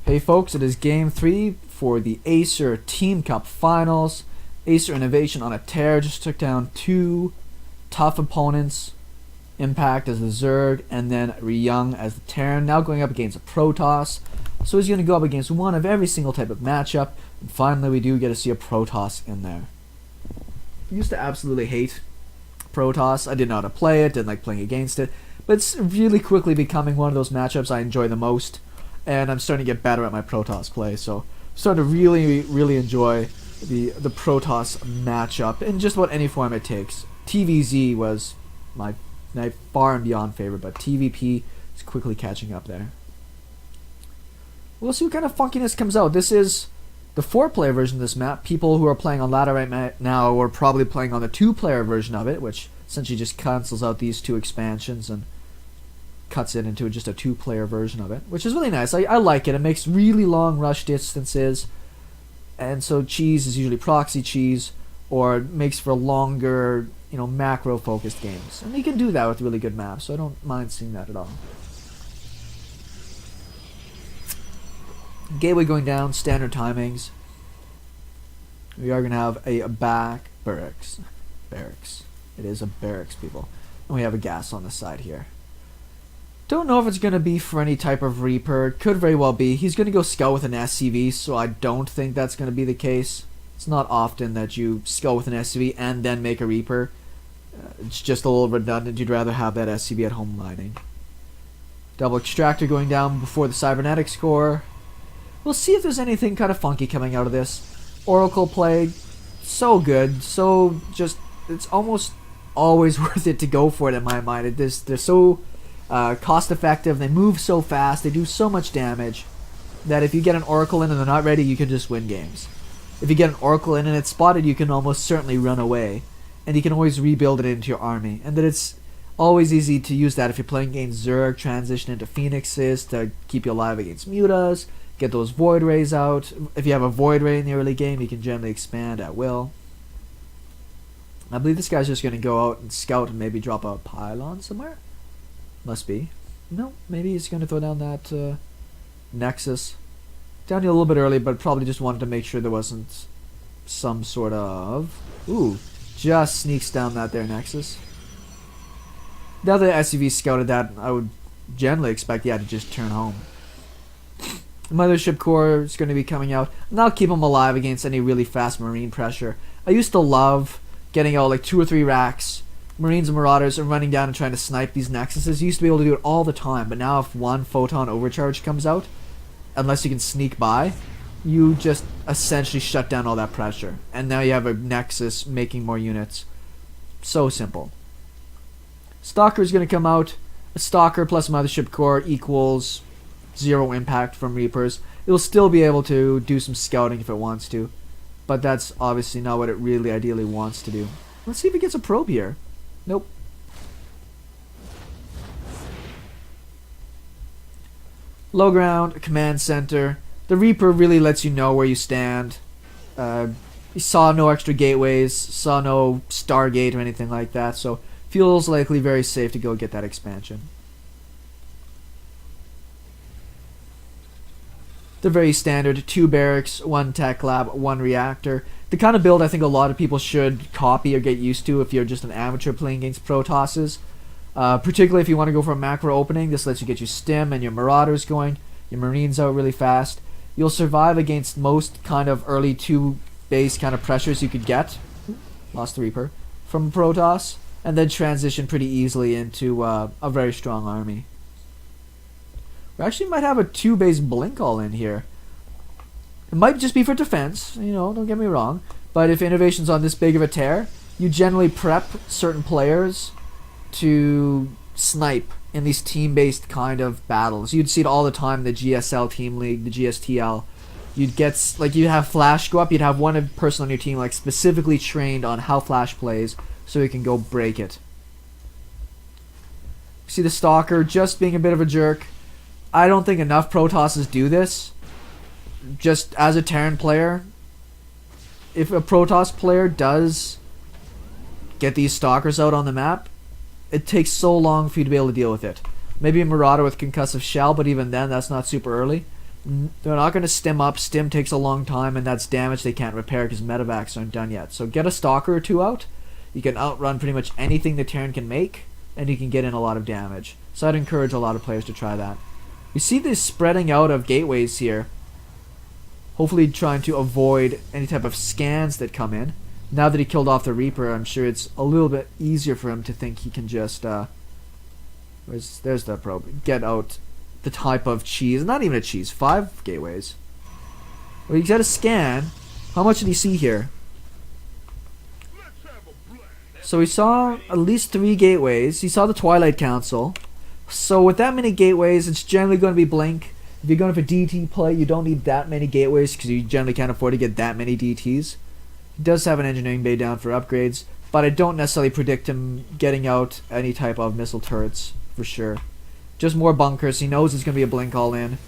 Hey folks, it is game 3 for the Acer Team Cup Finals. Acer Innovation on a tear just took down two tough opponents, Impact as the Zerg, and then Young as the Terran, now going up against a Protoss. So he's going to go up against one of every single type of matchup, and finally we do get to see a Protoss in there. I used to absolutely hate Protoss. I didn't know how to play it, didn't like playing against it, but it's really quickly becoming one of those matchups I enjoy the most, and I'm starting to get better at my Protoss play, so I'm starting to really enjoy the Protoss matchup in just about any form it takes. TVZ was my far and beyond favorite, but TVP is quickly catching up there. We'll see what kind of funkiness comes out. This is the 4-player version of this map. People who are playing on ladder right now are probably playing on the 2-player version of it, which essentially just cancels out these two expansions and cuts it into just a 2-player version of it, which is really nice. I like it. It makes really long rush distances, and so cheese is usually proxy cheese, or it makes for longer, macro focused games, and you can do that with really good maps, so I don't mind seeing that at all. Gateway going down, standard timings. We are going to have a back barracks. It is a barracks, people. And we have a gas on the side here. Don't know if it's going to be for any type of Reaper. Could very well be. He's going to go scout with an SCV, so I don't think that's going to be the case. It's not often that you scout with an SCV and then make a Reaper. It's just a little redundant. You'd rather have that SCV at home mining. Double extractor going down before the cybernetics core. We'll see if there's anything kind of funky coming out of this. Oracle play, so good, so just, it's almost always worth it to go for it in my mind. They're so cost effective, they move so fast, they do so much damage, that if you get an Oracle in and they're not ready, you can just win games. If you get an Oracle in and it's spotted, you can almost certainly run away, and you can always rebuild it into your army. And that it's always easy to use that if you're playing against Zerg, transition into Phoenixes to keep you alive against Mutas, get those Void Rays out. If you have a Void Ray in the early game, you can generally expand at will. I believe this guy's just going to go out and scout and maybe drop a pylon somewhere. Must be. No, maybe he's going to throw down that Nexus. Down here a little bit early, but probably just wanted to make sure there wasn't some sort of... Ooh, just sneaks down that there Nexus. Now that the SCV scouted that, I would generally expect, to just turn home. Mothership core is going to be coming out, and that'll keep them alive against any really fast marine pressure. I used to love getting out like 2 or 3 racks, Marines and Marauders, and running down and trying to snipe these Nexuses. You used to be able to do it all the time, but now if one photon overcharge comes out, unless you can sneak by, you just essentially shut down all that pressure. And now you have a Nexus making more units. So simple. Stalker is going to come out. A Stalker plus Mothership core equals 0 impact from Reapers. It'll still be able to do some scouting if it wants to, but that's obviously not what it really ideally wants to do. Let's see if it gets a probe here. Nope. Low ground, command center. The Reaper really lets you know where you stand. You saw no extra gateways, saw no Stargate or anything like that, so feels likely very safe to go get that expansion. They're very standard, 2 barracks, 1 tech lab, 1 reactor. The kind of build I think a lot of people should copy or get used to if you're just an amateur playing against Protosses. Particularly if you want to go for a macro opening, this lets you get your Stim and your Marauders going, your Marines out really fast. You'll survive against most kind of early 2 base kind of pressures you could get, lost the Reaper, from Protoss, and then transition pretty easily into a very strong army. We actually might have a 2-base blink all in here. It might just be for defense, don't get me wrong. But if Innovation's on this big of a tear, you generally prep certain players to snipe in these team-based kind of battles. You'd see it all the time in the GSL Team League, the GSTL. You'd get, you'd have Flash go up, you'd have one person on your team, specifically trained on how Flash plays, so he can go break it. See the Stalker just being a bit of a jerk. I don't think enough Protosses do this. Just as a Terran player, if a Protoss player does get these Stalkers out on the map, it takes so long for you to be able to deal with it. Maybe a Marauder with concussive shell, but even then, that's not super early. They're not going to stim up. Stim takes a long time, and that's damage they can't repair because medevacs aren't done yet. So get a stalker or two out. You can outrun pretty much anything the Terran can make, and you can get in a lot of damage. So I'd encourage a lot of players to try that. You see this spreading out of gateways here. Hopefully trying to avoid any type of scans that come in. Now that he killed off the Reaper, I'm sure it's a little bit easier for him to think he can just, there's the probe. Get out the type of cheese. Not even a cheese. 5 gateways. Well, you get a scan. How much did he see here? So he saw at least 3 gateways. He saw the Twilight Council. So with that many gateways, it's generally going to be blink. If you're going for DT play, you don't need that many gateways because you generally can't afford to get that many DTs. He does have an engineering bay down for upgrades, but I don't necessarily predict him getting out any type of missile turrets for sure. Just more bunkers. He knows it's going to be a blink all in.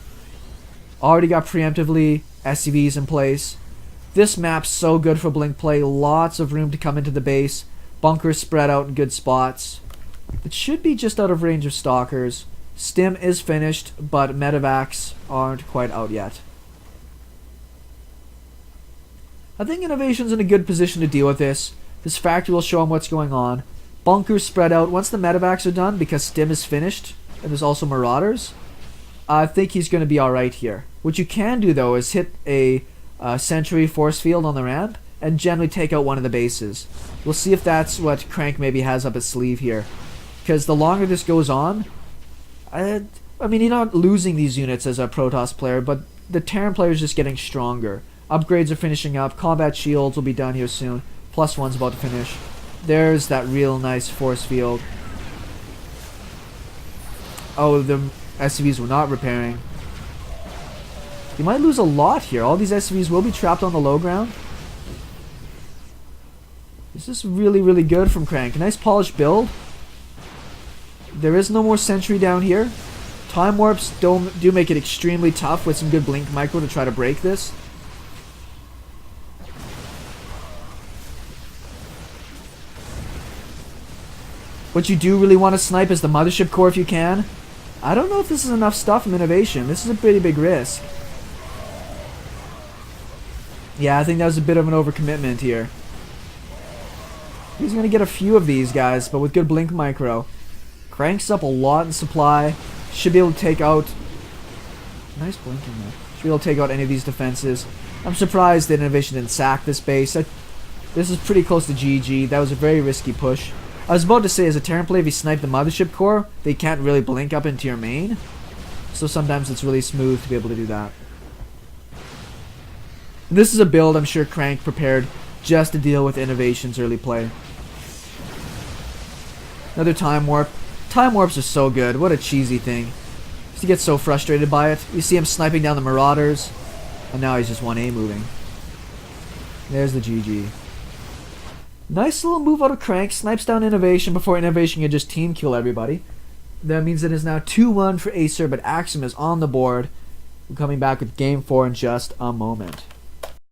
Already got preemptively SCVs in place. This map's so good for blink play. Lots of room to come into the base. Bunkers spread out in good spots. It should be just out of range of stalkers. Stim is finished, but medevacs aren't quite out yet. I think Innovation's in a good position to deal with this. This factory will show him what's going on. Bunkers spread out. Once the medevacs are done, because Stim is finished, and there's also Marauders, I think he's going to be alright here. What you can do, though, is hit a Sentry force field on the ramp, and generally take out one of the bases. We'll see if that's what Crank maybe has up his sleeve here. Because the longer this goes on, I mean, you're not losing these units as a Protoss player, but the Terran player is just getting stronger. Upgrades are finishing up. Combat shields will be done here soon. +1's about to finish. There's that real nice force field. Oh, the SCVs were not repairing. You might lose a lot here. All these SCVs will be trapped on the low ground. This is really, really good from Crank. Nice polished build. There is no more sentry down here. Time warps do make it extremely tough with some good blink micro to try to break this. What you do really want to snipe is the mothership core if you can. I don't know if this is enough stuff from Innovation. This is a pretty big risk. Yeah, I think that was a bit of an overcommitment here. He's going to get a few of these guys, but with good blink micro. Cranks up a lot in supply. Should be able to take out... Nice blinking there. Should be able to take out any of these defenses. I'm surprised that Innovation didn't sack this base. This is pretty close to GG. That was a very risky push. I was about to say, as a Terran player, if you snipe the mothership core, they can't really blink up into your main. So sometimes it's really smooth to be able to do that. This is a build I'm sure Crank prepared just to deal with Innovation's early play. Another time warp. Time warps are so good. What a cheesy thing. You get so frustrated by it. You see him sniping down the Marauders, and now he's just 1A moving. There's the GG. Nice little move out of Crank. Snipes down Innovation before Innovation can just team kill everybody. That means it is now 2-1 for Acer, but Axiom is on the board. We're coming back with Game 4 in just a moment.